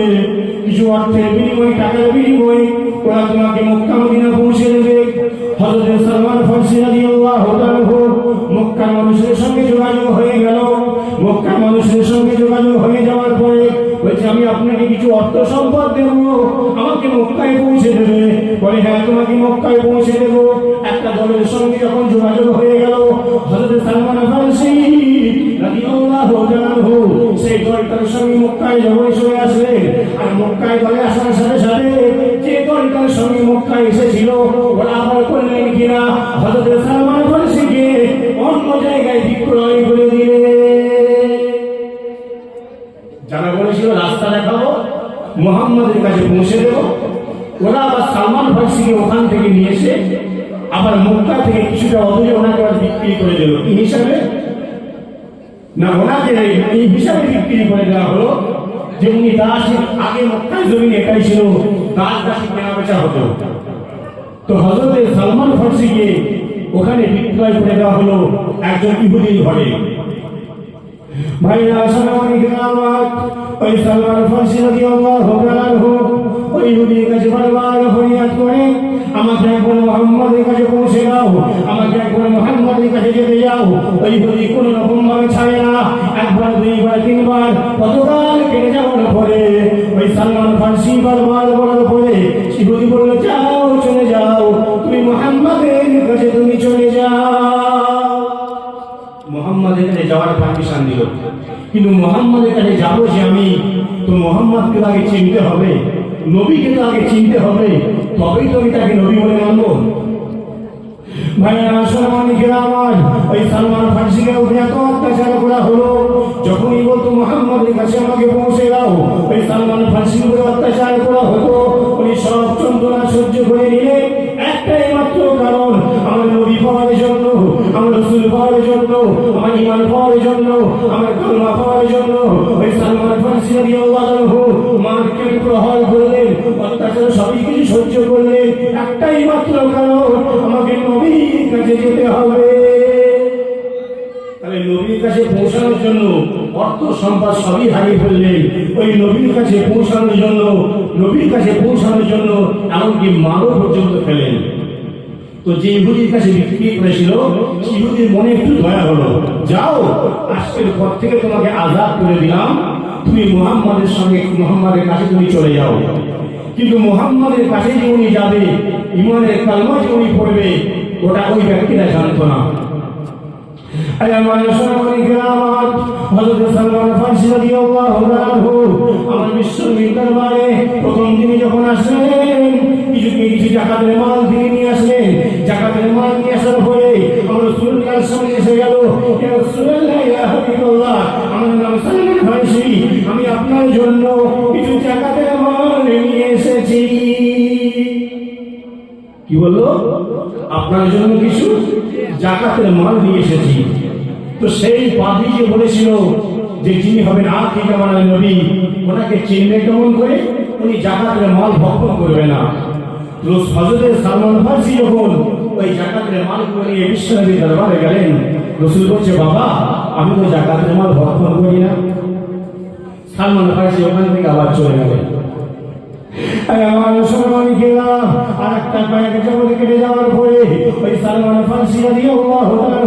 কিছু অর্থের বিনিময়, টাকার বিনিময় ওরা তোমাকে মক্কা মদিনা পৌঁছে দেবে। হযরত সালমান ফারসি রাদিয়াল্লাহু তাআলা মক্কার মানুষের সঙ্গে যোগাযোগ হয়ে গেল। মক্কার মানুষের সঙ্গে যোগাযোগ হয়ে যাওয়ার পরে বলছে আমি আপনাকে কিছু অর্থ সম্পদ দেব, আমাকে মক্কায় পৌঁছে দেবে। বলে হ্যাঁ, তোমাকে মক্কায় পৌঁছে দেব। একটা দলের সঙ্গে যখন যোগাযোগ হয়ে গেল, হযরত সালমান ফারসি রাদিয়াল্লাহু তাআলা সেই দলটার সঙ্গে মক্কায় যখন চলে আসলেন, আর মক্কায় দলে আসার সাথে সাথে যে দলটার সঙ্গে মক্কায় এসেছিল ওরা আবার করলেন কিনা, হযরত সালমান ফারসিকে অন্য জায়গায় বিক্রয় করে দিলে। যারা বলেছিল রাস্তা দেখাবো, মুহাম্মদের কাছে পৌঁছে দেব, ওরা আবার সালমান ফারসিকে ওখান থেকে নিয়ে এসে আবার মক্কা থেকে কিছুটা অদূরে ওনাকে আবার বিক্রি করে দিল। কি হিসাবে? না, ওনাকে এই হিসাবে বিক্রি করে দেওয়া হলো যে উনি দাস, আগে মক্কার জমিনে এটাই ছিল, দাস দাসী কেনা বেচা হতো। তো হযরত সালমান ফারসিকে ওখানে বিক্রয় করে দেওয়া হলো একজন ইহুদির ঘরে। ভাইরা আসসালামু আলাইকুম। ওই সালমান ফারসি রাদিয়াল্লাহু তাআলা ওই ইহুদির কাছে বারবার ফরিয়াদ করে আমাকে একবার মুহাম্মদের কাছে পৌঁছে দাও, আমাকে একবার মুহাম্মদের কাছে যেতে যাও। ওই ইহুদি কোন রকম ভাবে ছাড়ে না। একবার, দুইবার, তিনবার, কতবার কেটে যাওয়ার পরে ওই সালমান ফারসি বারবার বলার পরে ইহুদি বলল যাও, চলে যাও, তুমি মুহাম্মদের কাছে তুমি চলে যাও। মুহাম্মদের কাছে যাওয়ার পারমিশন দিল, কিন্তু মুহাম্মদের কাছে যাবো যে আমি, তো মুহাম্মদকে আগে চিনতে হবে, নবীকে তো আগে চিনতে হবে, তবেই তো আমি তাকে নবী বলে মানবো। ভাইয়া আসসালামু আলাইকুম। ওই সালমান ফারসিকে উপরে এত অত্যাচার করা হলো, যখনই বলতো মুহাম্মদের কাছে আমাকে পৌঁছে দাও, ওই সালমান ফারসির উপরে অত্যাচার করা হতো। উনি সব যন্ত্রণা সহ্য করে নিলে একটাই মাত্র কারণ, আমার নবী পাওয়ার জন্য, আমার রাসূল পাওয়ার জন্য, আমার ঈমান পাওয়ার জন্য, আমার কালমা পাওয়ার জন্য ওই সালমান ফারসি রাদিয়াল্লাহু আনহু মারকে প্রহার করলেন, অত্যাচার সবই কিছু সহ্য করলেন। একটাই মাত্র কারণ, আমাকে নবীর কাছে যেতে হবে। তাহলে নবীর কাছে পৌঁছানোর জন্য অর্থ সম্পদ সবই হারিয়ে ফেললেন। ওই নবীর কাছে পৌঁছানোর জন্য, নবীর কাছে পৌঁছানোর জন্য এমনকি মানব পর্যন্ত ফেলেন। তো যে ইহুদির কাছে বিক্রি করেছিল সেই ইহুদির মনে একটু দয়া হলো, যাও আজকের পর থেকে তোমাকে আজাদ করে দিলাম, তুমি মুহাম্মাদের সঙ্গে মুহাম্মাদের কাছে তুমি চলে যাও। কিন্তু মুহাম্মাদের কাছে যে উনি যাবে, ইমানের কালমা যে উনি পড়বে, ওটা ওই ব্যক্তিরা জানতো না। আমার বিশ্বনবীর দরবারে প্রথম দিনে যখন আসলেন, কিছু জাকাতের মাল দিয়ে নিয়ে আসলেন। জাকাতের মাল নিয়ে আসার পরে আমার রাসূলুল্লাহর সামনে এসে গেল, ইয়া রাসূলুল্লাহ, ইয়া হাবিবাল্লাহ, আমার নাম সালমান ফারসি, আমি আপনার জন্য কিছু জাকাতের মাল নিয়ে এসেছি। কি বললো? আপনার জন্য কিছু জাকাতের মাল নিয়ে এসেছি। তো সেই পাদ্রী যে বলেছিল যে যিনি হবেন আখির জামানার নবী, ওনাকে চিনবে কেমন করে? উনি জাকাতের মাল ভক্ষণ করবে না। হযরত সালমান ফারসি যখন ওই জাকাতের মাল করে বিশ্বনবীর দরবারে গেলেন, রাসূল বলছে, বাবা আমি তো জাকাতের মাল ভক্ষণ করি না। সালমান ফারসি ওখান থেকে আবার চলে গেলেন। আমার মুসলমানিকেরা আর একটা কয়েক জগৎ কেটে যাওয়ার পরে ওই সালমান ফারসি রাদিয়াল্লাহু তাআলা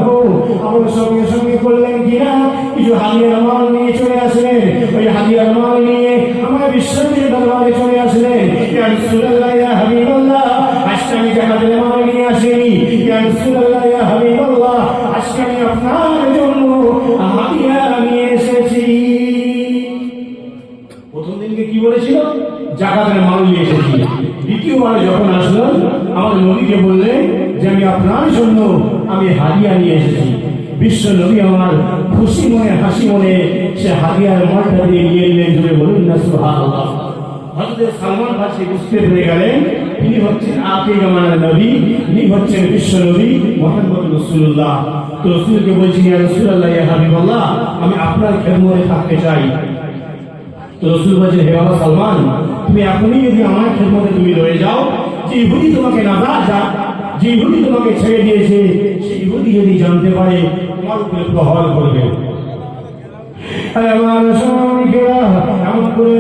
আমার সঙ্গে সঙ্গে করলেন কিনা, কিছু হাদিয়ার মাল নিয়ে চলে আসলেন। ওই হাদিয়ার মাল নিয়ে আমার বিশ্বনবীর দরবারে চলে আসলেন। ইয়া রাসূলুল্লাহ, ইয়া হাবিবাল্লাহ, আজকে আমি জাকাতের মাল নিয়ে আসিনি। ইয়া রাসূলুল্লাহ, ইয়া হাবিবাল্লাহ, আজকে আমি আপনার জন্য হাদিয়া নিয়ে এসেছি। প্রথম দিনকে কি বলেছিল? জাকাতের মাল নিয়ে এসেছি। দ্বিতীয়বার যখন আসলেন, আমার নবীকে বললেন যে আমি আপনার জন্য আমি হাদিয়া নিয়ে এসেছি। বিশ্ব নবী আমার খুশি মনে হাসি মনে সে হাদিয়ার মালটা দিয়ে নিয়ে এলেন। জুড়ে বলুন না সুবহানাল্লাহ। হযরত সালমান ফারসি বুঝতে পেরে গেলেন তিনি হচ্ছেন আখির জামানার নবী, ইনি হচ্ছেন বিশ্ব নবী মুহাম্মদ রাসূলুল্লাহ। তো রাসূলকে বলছেন, ইয়া রাসূলুল্লাহ, ইয়া হাবিবাল্লাহ, আমি আপনার খেদমতে থাকতে চাই। তো রাসূল বলেছেন, হে বাবা সালমান, তুমি এখনই যদি আমার খেদমতে তুমি রয়ে যাও, যে ইহুদি তোমাকে যে ইহুদি তোমাকে ছেড়ে দিয়েছে, সেই ইহুদি যদি জানতে পারে তোমার উপরে প্রহার করবে। আমার মুসলমানিকেরা এমন করে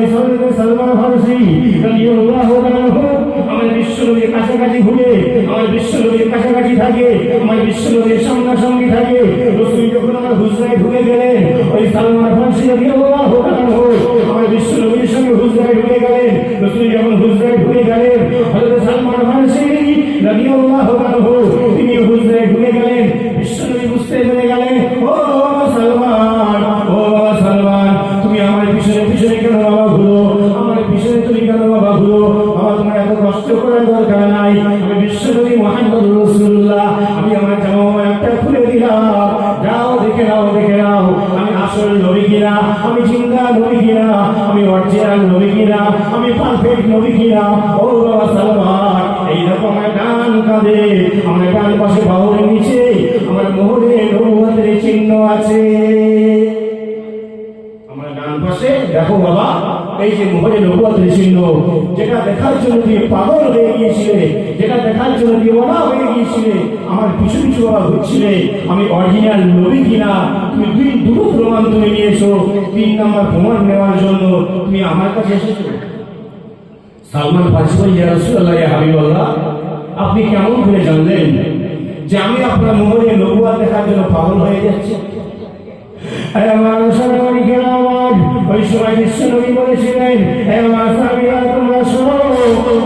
সালমান ফারসি রাদিয়াল্লাহু তাআলা আমার বিশ্বনবীর কাছাকাছি ঘুরে, আমার বিশ্বনবীর কাছাকাছি থাকে, আমার বিশ্বনবীর সামনাসামনি থাকে। রাসূল যখন আমার হুজরায় ঢুকে গেলেন, ওই সালমান ফারসি রাদিয়াল্লাহু তাআলা আমার বিশ্বনবীর সঙ্গে হুজরায় ঢুকে গেলেন। রাসূল যখন হুজরায় ঢুকে গেলেন, হযরত সালমান ফারসি রাদিয়াল্লাহু তাআলা তিনি হুজরায় ঢুকে গেলেন। বিশ্বনবী বুঝতে পেরে গেলেন, ও সালমান, ও সালমান, তুমি আমার পিছনে পিছনে কেন বাবা ঘুরো? আমার পিছনে তুমি কেন বাবা ঘুরো? বাবা তোমার এত কষ্ট করার দরকার নাই। আমি বিশ্বনবী মুহাম্মদ রাসূলুল্লাহ, আমি আমার জামা একটা খুলে দিলাম, যাও দেখে নাও, দেখে নাও আমি আসল নবী কিনা, আমি জিন্দা নবী কিনা, আমি অরিজিনাল নবী কিনা, আমি পারফেক্ট নবী কিনা। ও বাবা সালমান, এইরকম আমার ডান কাঁধে, আমার ডান পাশে বাহুর নিচে আমার মোহরে নবুয়তের চিহ্ন আছে। আমার ডান পাশে দেখো বাবা, এই যে মোহরে নবুয়তের চিহ্ন, যেটা দেখার জন্য তুমি পাগল হয়ে গিয়েছিলে, যেটা দেখার জন্য দিওয়ানা হয়ে গিয়েছিলে, আমার পিছু পিছু বাবা ঘুরছিলে, আমি অরিজিনাল নবী কিনা তুমি দুটো প্রমাণ তুমি নিয়েছো। 3 নম্বর প্রমাণ নেওয়ার জন্য তুমি আমার কাছে এসেছো। সালমান ফারসি বললেন, ইয়া রাসূলুল্লাহ, ইয়া হাবিবাল্লাহ, আপনি কেমন করে জানলেন যে আমি আপনার মোহরে নবুয়ত দেখার জন্য পাগল হয়ে যাচ্ছি? আমার মুসলমানিকেরা ওই সময় বিশ্বনবী বলেছিলেন, হে আমার সাহাবীরা তোমরা শোনো,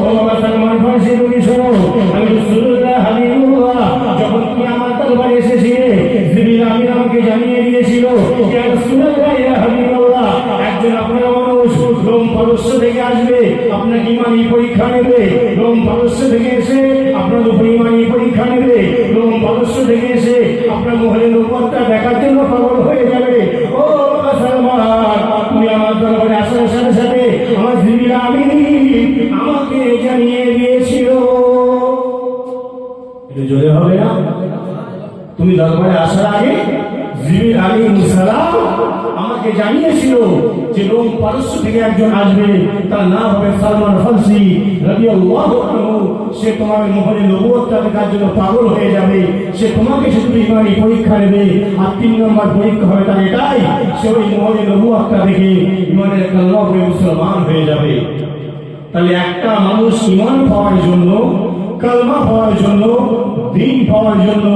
ও বাবা সালমান ফারসি তুমি শোনো, আমি রাসূলুল্লাহ হাবিবুল্লাহ যখন তুমি আমার দরবারে এসেছিলে, জিবরিল আমিন আমাকে জানিয়ে দিয়েছিল, ইয়া রাসূলুল্লাহ, ইয়া হাবিবুল্লাহ, একজন আপনার মানুষ রোম পারস্য থেকে আসবে, আপনার ঈমানি পরীক্ষা নেবে। রোম পারস্য থেকে এসে আপনার উপর ঈমানি পরীক্ষা নেবে। রোম পারস্য থেকে এসে আপনার মোহরে নবুয়তটা দেখার জন্য পাগল হয়ে যাবে। ও সালমান, তুমি আমার দরবারে আসার সাথে সাথে আমার জিবরিল আমিন আমাকে জানিয়ে দিয়েছিল। এটা জোরে হবে না? তুমি দরবারে আসার আগে জিবরিল আলাইহিস সালাম আমাকে জানিয়েছিল যে রোম পারস্য থেকে একজন আসবে, তার নাম হবে সালমান ফারসি রাদিয়াল্লাহু আনহু। সে তোমার মোহরে নবুয়তটা দেখার জন্য পাগল হয়ে যাবে, সে তোমাকে শুধু ঈমানি পরীক্ষা নেবে, আর 3 নম্বর পরীক্ষা হবে তার এটাই, সে ওই মোহরে নবুয়তটা দেখে ঈমানের কালমা পড়ে মুসলমান হয়ে যাবে। তাহলে একটা মানুষ ঈমান পাওয়ার জন্য, কালমা পাওয়ার জন্য দিন পাওয়ার জন্য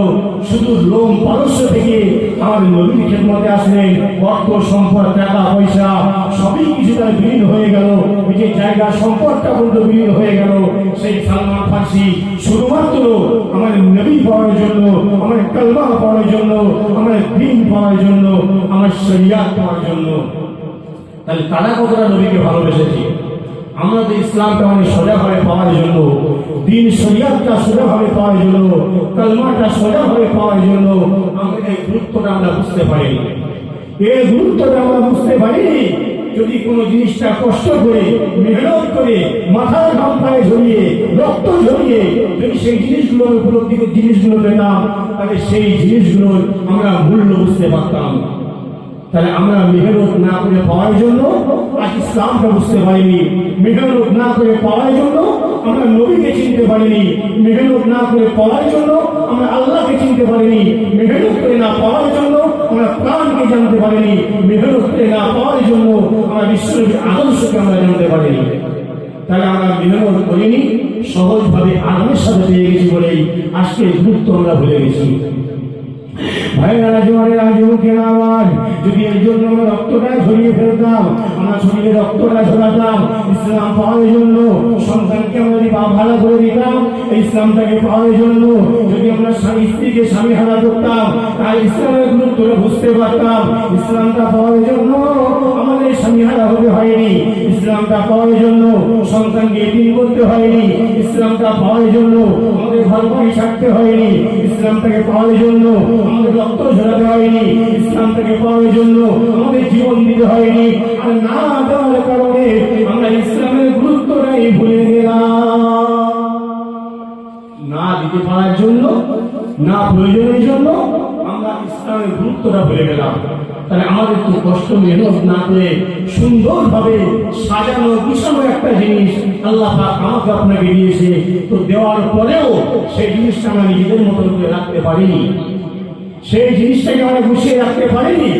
শুধু লোম পারস্য থেকে আমার নবীর খেদমতে আসলেন। অর্থ সম্পদ টাকা পয়সা সবই কিছু তার বিলীন হয়ে গেল, যে জায়গা সম্পদটা পর্যন্ত বিলীন হয়ে গেল। সেই সালমান ফার্সি শুধুমাত্র আমার নবী পাওয়ার জন্য, আমার কালমা পাওয়ার জন্য, আমার দিন পাওয়ার জন্য, আমার শরিয়াত পাওয়ার জন্য। তাহলে তারা কতটা নবীকে ভালোবেসেছে। আমরা তো ইসলামটা অনেক সোজাভাবে পাওয়ার জন্য, দিন শরিয়াতটা সোজাভাবে পাওয়ার জন্য, কালমাটা সোজাভাবে পাওয়ার জন্য আমরা এই গুরুত্বটা আমরা বুঝতে পারিনি। এই গুরুত্বটা আমরা বুঝতে পারিনি। যদি কোনো জিনিসটা কষ্ট করে মেহনত করে মাথার ঘাম পায়ে ঝরিয়ে রক্ত ঝরিয়ে যদি সেই জিনিসগুলোর উপলব্ধি জিনিসগুলো পেতাম, তাহলে সেই জিনিসগুলোর আমরা মূল্য বুঝতে পারতাম। তাহলে আমরা মেহনত না করে পাওয়ার জন্য আজ ইসলামটা বুঝতে পারিনি। মেহনত না করে পাওয়ার জন্য আমরা নবীকে চিনতে পারিনি। মেহনত না করে পাওয়ার জন্য আমরা আল্লাহকে চিনতে পারিনি। মেহনত করে না পাওয়ার জন্য আমরা প্রাণকে জানতে পারিনি। মেহনত করে না পাওয়ার জন্য আমরা বিশ্বের আদর্শকে আমরা জানতে পারিনি। তাহলে আমরা মেহনত করিনি, সহজভাবে আরামের সাথে পেয়ে গেছি বলেই আজকে গুরুত্ব আমরা ভুলে গেছি। ভাইরা জোয়ারেরা যুবকেরা আমার, যদি এর জন্য আমরা রক্তটা ঝরিয়ে ফেলতাম, আমরা শরীরে রক্তটা ঝরাতাম ইসলাম পাওয়ার জন্য, সন্তানকে আমরা যদি ভালো করে দিতাম ইসলামটাকে পাওয়ার জন্য, যদি আমরা স্বামী স্ত্রীকে স্বামী হারা করতাম তাই ইসলামের গুরুত্বটা বুঝতে পারতাম। ইসলামটা পাওয়ার জন্য আমাদের স্বামী হারা হতে হয়নি, ইসলামটা পাওয়ার জন্য সন্তানকে এতিম করতে হয়নি, ইসলামটা পাওয়ার জন্য আমাদের ঘর বাড়ি ছাড়তে হয়নি, ইসলামটাকে পাওয়ার জন্য আমাদের রক্ত ঝরাতে হয়নি, ইসলামটাকে পাওয়ার জন্য আমাদের জীবন দিতে হয়নি। আর না দেওয়ার কারণে আমরা ইসলামের গুরুত্বটাই ভুলে গেলাম। না দিতে পারার জন্য, না প্রয়োজনের জন্য আমরা ইসলামের গুরুত্বটা ভুলে গেলাম। তাহলে আমাদের তো কষ্ট মেহনত না করে সুন্দরভাবে সাজানো গুছানো একটা জিনিস আল্লাহ পাক আমাকে আপনাকে দিয়েছে, তো দেওয়ার পরেও সেই জিনিসটা আমরা নিজেদের মতো করে রাখতে পারিনি, সেই জিনিসটাকে আমরা গুছিয়ে রাখতে পারিনি।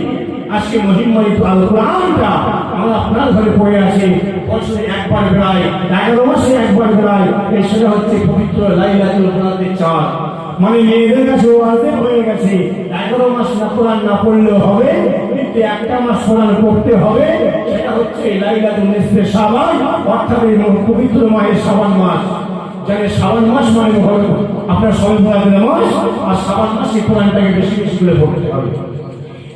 আজকে মহিমান্বিত আল কোরআনটা আমরা আপনার ঘরে পড়ে আছে, বছরে একবার বেড়ায়, 11 মাসে একবার বেড়ায়, সেটা হচ্ছে পবিত্র লাইলাতুল কদরের চাঁদ। মানে মেয়েদের কাছে ওয়াজিব হয়ে গেছে 11 মাস না কোরআন না পড়লেও হবে, কিন্তু একটা মাস কোরআন পড়তে হবে, সেটা হচ্ছে লাইলাতুল নিসফে শাবান, অর্থাৎ এই পবিত্র মাসের শাবান মাস। জানে শাবান মাস মানে হলো আপনার সন্ধ্যার নামাজ, আর শাবান মাসে কোরআনটাকে বেশি বেশি করে পড়তে হবে।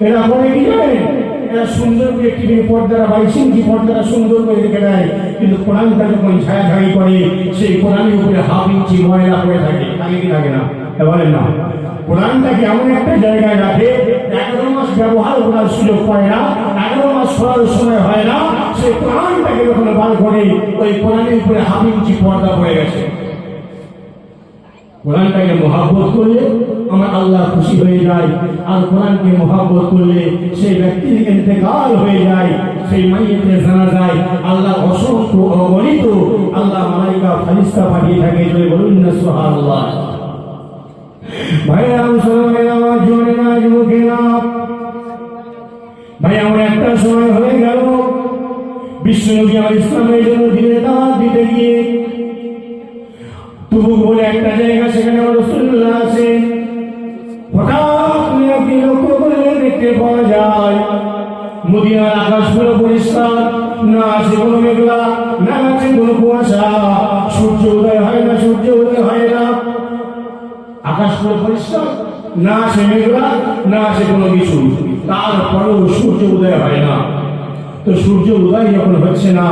এরা পড়ে কি জানেন, এরা সুন্দর করে টিভি পর্দারা 22 ইঞ্চি পর্দারা সুন্দর করে রেখে দেয়, কিন্তু কোরআনটা যখন ছায়াছায়ি করে সেই কোরআনের উপরে 1/2 ইঞ্চি ময়লা পড়ে থাকে, থাকে কি থাকে না বলেন না? কোরআনটাকে এমন একটা জায়গায় রাখে 11 মাস ব্যবহার করার সুযোগ পায় না, 11 মাস পড়ার সময় হয় না, সেই কোরআনটাকে যখন বার করে ওই কোরআনের উপরে 1/2 ইঞ্চি পর্দা পড়ে গেছে। কোরআনটাকে মহব্বত করলে আমার আল্লাহ খুশি হয়ে যায়, আর কোরআনকে মহব্বত করলে সেই ব্যক্তির ইন্তেকাল হয়ে যায়, সেই মাইয়েতে জানা যায় আল্লাহ অসংখ্য অগণিত আল্লাহ মালাইকা ফেরেশতা পাঠিয়ে থাকে। জয় বলুন না সুবহানাল্লাহ। ভাইরা মুসলমান আমার জোরেরা যুবকেরা, ভাই আমার একটা সময় হয়ে গেল বিশ্বনবী আর ইসলামের জন্য দিনের দাওয়াত দিতে গিয়ে তুবুক বলে একটা জায়গা, সেখানে রাসূলুল্লাহ আছেন। হঠাৎ করে একদিন লক্ষ্য করলে দেখতে পাওয়া যায় মদিনার আকাশ পুরো পরিষ্কার, না আছে কোনো মেঘলা, না আছে কোনো কুয়াশা, সূর্য উদয় হয় না, সূর্য উদয় হয় না, আকাশ পুরো পরিষ্কার, না আছে মেঘলা, না আছে কোনো কিছু, তারপরেও সূর্য উদয় হয় না। তো সূর্য উদয় যখন হচ্ছে না,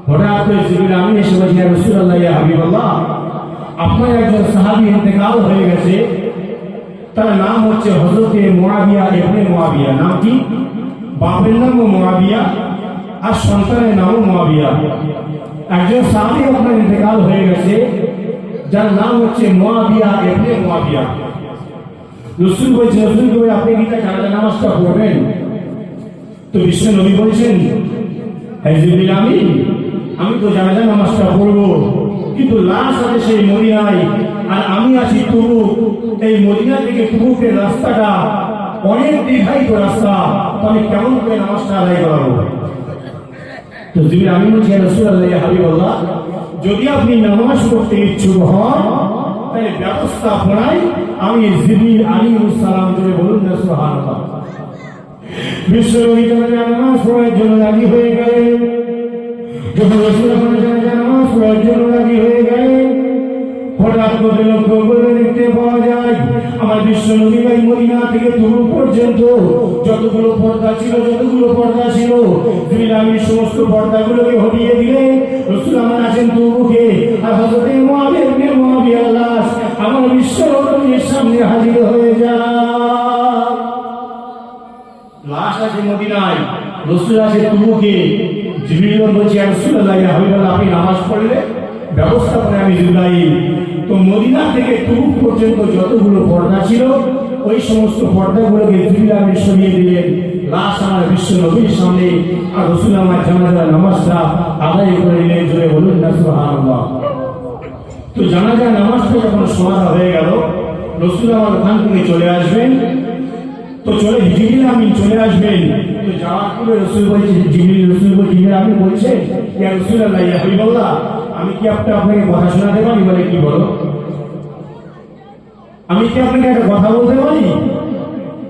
হঠাৎ করে জিবরিল আমিন এসে বলছেন, ইয়া রাসূলুল্লাহ, ইয়া হাবিবাল্লাহ, আপনার একজন সাহাবী ইন্তেকাল হয়ে গেছে, তার নাম হচ্ছে হযরতে মুআবিয়া ইবনে মুআবিয়া। নাম কি? বাপের নামও মুআবিয়া আর সন্তানের নামও মুআবিয়া। একজন সাহাবী আপনার ইন্তেকাল হয়ে গেছে যার নাম হচ্ছে মুআবিয়া ইবনে মুআবিয়া। রাসূল বলছেন, রাসূল কই আপনি কি জানাজা নামাজটা পড়বেন? তো বিশ্ব নবী বলছেন, হে জিবরিল আমিন, আমি তো জানাজা নামাজটা পড়বো, কিন্তু লাশ আছে সেই মদিনায়, আর আমি আছি তুবুক। এই মদিনা থেকে তুবুকের রাস্তাটা অনেক দীর্ঘায়িত রাস্তা, তো আমি কেমন করে নামাজটা আদায় করাবো? তো জিবরিল আমিন বলছেন, রাসূলুল্লাহ, ইয়া হাবিবাল্লাহ, যদি আপনি নামাজ পড়তে ইচ্ছুক হন তাই ব্যবস্থাপনায় আমি জিবরিল আলাইহিস সালাম জুড়ে বলুন না সুবহানাল্লাহ। বিশ্বনবী নামাজ পড়ার জন্য রাজি হয়ে গেলেন। যখন রাসূল নামাজ পড়ার জন্য রাজি হয়ে গেলেন, হঠাৎ করে লক্ষ্য করে দেখতে পাওয়া যায় আমার বিশ্বনবী ভাই মদিনা থেকে তুরু পর্যন্ত যতগুলো পর্দা ছিল জিবরিল আমিন সমস্ত পর্দাগুলোকে হটিয়ে দিলেন। রাসূল আমার আছেন তুরুকে, আর হযরত মুআবিয়া ইবনে মুআবিয়া লাশ আমার বিশ্বনবীর সামনে হাজির হয়ে যায়। লাশ আছে মদিনায়, রাসূল আছে তুরুকে। জিবরিল বলছে ইয়া রাসূলুল্লাহ, ইয়া হাবিবাল্লাহ, আপনি নামাজ পড়লে ব্যবস্থা করে আমি জিবরাইল। তো মদিনা থেকে তুরুক পর্যন্ত যতগুলো পর্দা ছিল ওই সমস্ত পর্দাগুলোকে জিবরিল আমিন সরিয়ে দিলেন। লাশ আমার বিশ্ব নবীর সামনে, আর রাসূল আমার জানাজার নামাজটা আদায় করে নিলেন। জোরে বলুন না সুবহানাল্লাহ। তো জানাজার নামাজটা যখন সমাধা হয়ে গেল, রাসূল আমার ওখান থেকে চলে আসবেন। তো জিবরিল আমিন চলে আসবেন। তো যাওয়ার পরে রাসূল জিবরিল আমিন বলছে ইয়া রাসূলুল্লাহ, ইয়া হাবিবাল্লাহ, আমি কি আপনাকে কথা শোনাতে পারি? বলে কি বলো? আমি কি আপনাকে একটা কথা বলতে পারি?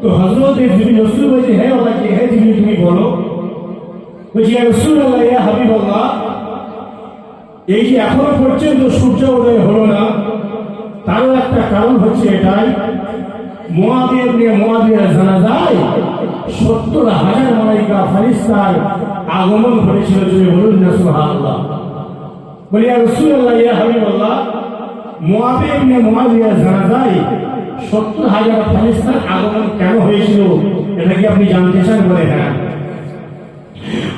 তো হযরত জিবরিল রাসূল বলছে হ্যাঁ বাবা, কি হ্যাঁ জিবরিল তুমি বলো। বলছি ইয়া রাসূলুল্লাহ, ইয়া হাবিবাল্লাহ, এই যে এখনো পর্যন্ত সূর্য উদয় হলো না, তারও একটা কারণ হচ্ছে এটাই, মুআবিয়ার জানাজায় ৭০,০০০ মালায়েকা ফেরেশতার আগমন ঘটেছিল। জোরে বলুন না সুবহানাল্লাহ। বলি ইয়া রাসূলুল্লাহ, ইয়া হাবিবাল্লাহ, মুআবিয়ার জানাজায় ৭০,০০০ ফেরেশতার আগমন কেন হয়েছিল, এটা কি আপনি জানতে চান? বলে হ্যাঁ।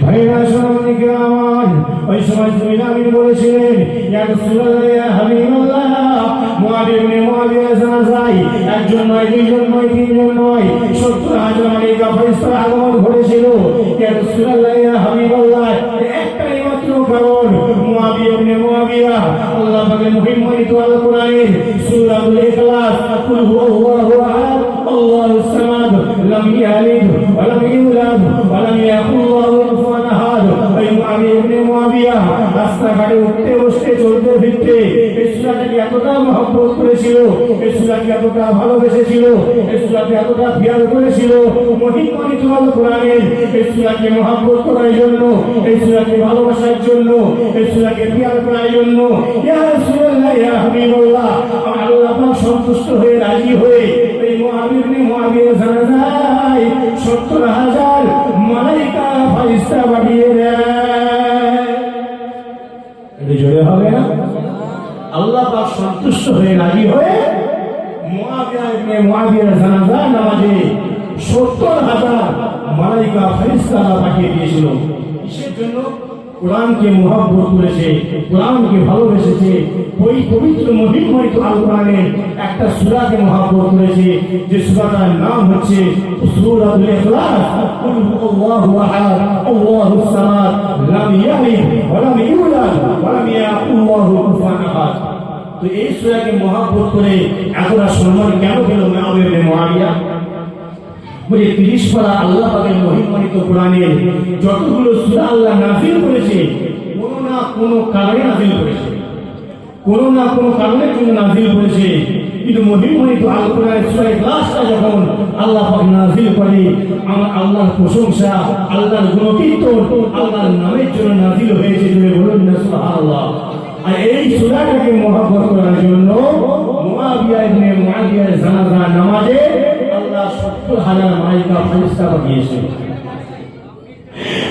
ভাইরা শোনানিকে আমার ওই সময় জিবরিল আমিন বলেছিলেন ইয়া রাসূলুল্লাহ, ইয়া হাবিবাল্লাহ, মুআবিয়ার জানাজায় একজন নয়, দুইজন নয়, তিনজন নয়, ৭০,০০০ মালায়েকা ফেরেশতার আগমন ঘটেছিল। ইয়া রাসূলুল্লাহ, ইয়া হাবিবাল্লাহ, একটাই মাত্র কারণ, মুআবিয়া আল্লাহ পাকের মহিমান্বিত আল কোরআনের সূরাতুল ইখলাস, কুল হুয়াল্লাহু আহাদ আল্লাহুস সামাদ লাম ইয়ালিদ ওয়া লাম ইউলাদ ওয়া লাম ইয়াকুল লাহু কুফুয়ান আহাদ। ওই মুআবিয়া রাস্তাঘাটে উঠতে বসতে চলতে ফিরতে এই সূরাটাকে এতটা মহব্বত করেছিল, এই সূরাকে এতটা ভালোবেসেছিল, এই সূরাকে এতটা খেয়াল করেছিল, মহিমান্বিত আল কোরআনের এই সূরাকে মহব্বত করার জন্য, এই সূরাকে ভালোবাসার জন্য, এই সূরাকে খেয়াল করার জন্য ইয়া রাসূলুল্লাহ, ইয়া হাবিবাল্লাহ, আল্লাহ পাক সন্তুষ্ট হয়ে রাজি হয়ে এই মুআবিয়ার জানাজায় ৭০,০০০ মালায়েকা ফেরেশতা পাঠিয়ে দেয়। এটা জোরে হবে না? আল্লাহ পাক সন্তুষ্ট হয়ে রাজি হয়ে মুআবিয়ার জানাজা নামাজে ৭০,০০০ মালায়েকা ফেরেশতা পাঠিয়ে দিয়েছিল। কিসের জন্য? কোরআনকে মহব্বত করেছে, কোরআনকে ভালোবেসেছে, ওই পবিত্র মহিমান্বিত আল কোরআনের একটা সূরাকে মহব্বত করেছে, যে সূরাটার নাম হচ্ছে সূরাতুল ইখলাস। কুল হুয়াল্লাহু আহাদ আল্লাহুস সামাদ লাম ইয়ালিদ ওয়া লাম ইউলাদ ওয়া লাম ইয়াকুল লাহু কুফুয়ান আহাদ। তো এই সূরাকে মহব্বত করে এতটা সম্মান কেন পেল মুআবিয়া? বলে ৩০ পারা আল্লাহ পাকের মহিমান্বিত কোরআনের যতগুলো সূরা আল্লাহ নাযিল করেছে, কোনো না কোনো কারণে নাযিল করেছে, কোনো না কোনো কারণের জন্য নাযিল করেছে। কিন্তু মহিমান্বিত আল কোরআনের সূরা ইখলাসটা যখন আল্লাহ পাক নাযিল করে, আমার আল্লাহর প্রশংসা, আল্লাহর গুণকীর্তন, আল্লাহর নামের জন্য নাযিল হয়েছে। জোরে বলুন না সুবহানাল্লাহ। আর এই সূরাটাকে মহব্বত করার জন্য মুআবিয়ার জানাজা নামাজে আল্লাহ ৭০,০০০ মালায়েকা ফেরেশতা পাঠিয়েছে।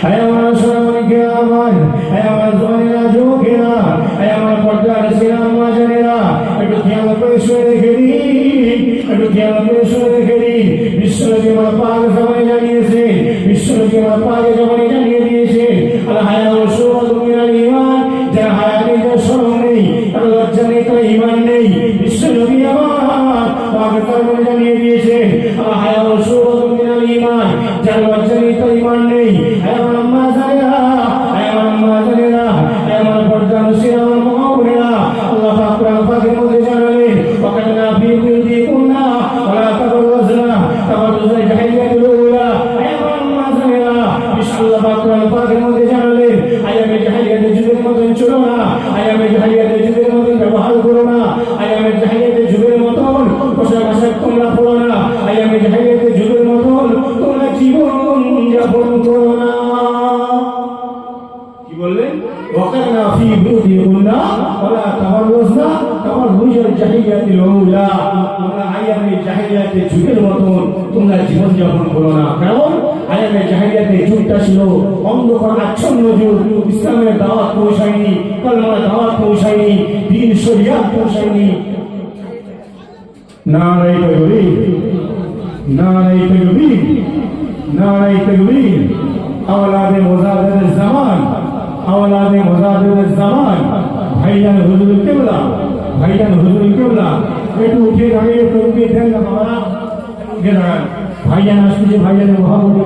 হে আমার সোনামণিকে আমার, হে আমার জওয়ানেরা, যুবকেরা, হে আমার পর্দার ছিলাম মাজানেরা, একটু খেয়াল করে শুনে রেখে দিন, একটু খেয়াল করে শুনে রেখে দিন। বিশ্বনবী আমার পাক জবানে জানিয়েছে, বিশ্বনবী আমার পাক জবানে জানিয়ে দিয়েছে, আল হায়াউ শুরাতুম মিনাল ঈমান, যার হায়া নেই, যার শরম নেই, তার লজ্জা নেই, তার ঈমান নেই। বিশ্বনবী আমার পাক জবানে জানিয়ে দিয়েছে, আল হায়াউ শুরাতুম মিনাল ঈমান, যার লজ্জা নেই, তার ঈমান নেই। হে আমার আম্মা জানেরা, হে আমার আম্মা জানেরা, হে আমার পর্দা নসিরা, আমার মা বোনেরা, আল্লাহ পাক কোরআন পাকের মধ্যে জানালেন ওয়াকানা ফি কুলবিকুন্না ওয়ালা তাবাররাজনা তাবাররুজাল জাহিলিয়াতুল উলা। হে আমার আম্মা জানেরা, আল্লাহ পাক কোরআন পাকের মধ্যে জানালেন আয়ামে জাহিলিয়াতের যুগের মতন চলো না, আয়ামে জাহিলিয়াতের যুগের মতন ব্যবহার করো না, আয়ামে জাহিলিয়াতের পড়ো না, আইয়ামে জাহিলিয়াতের যুগের মতন তোমরা জীবন যাপন করো না। কি বললেন? ওয়াকারনা ফি বুয়ুতিকুন্না ওয়ালা তাবাররুজনা তাবাররুজাল জাহিলিয়াতিল উলা। তোমরা আইয়ামে জাহিলিয়াতের যুগের মতন তোমরা জীবন যাপন করো না। কারণ আইয়ামে জাহিলিয়াতের যুগটা ছিল অন্ধকার আচ্ছন্ন যুগ। ইসলামের দাওয়াত পৌঁছায়নি, কলমার দাওয়াত পৌঁছায়নি, দ্বীন শরিয়াত পৌঁছায়নি। নারে তাকবীর, নারে তাকবীর, নারে তাকবীর। আওলাদে মুজাহিদের জামান, আওলাদে মুজাহিদের জামান। ভাইজান হুজুর কিবলা, ভাইজান হুজুর কিবলা একটু উঠে দাঁড়িয়ে তাকবীর দেন না বাবারা। উঠে দাঁড়ান, ভাইজান আসছে, ভাইজানের মহাবলী।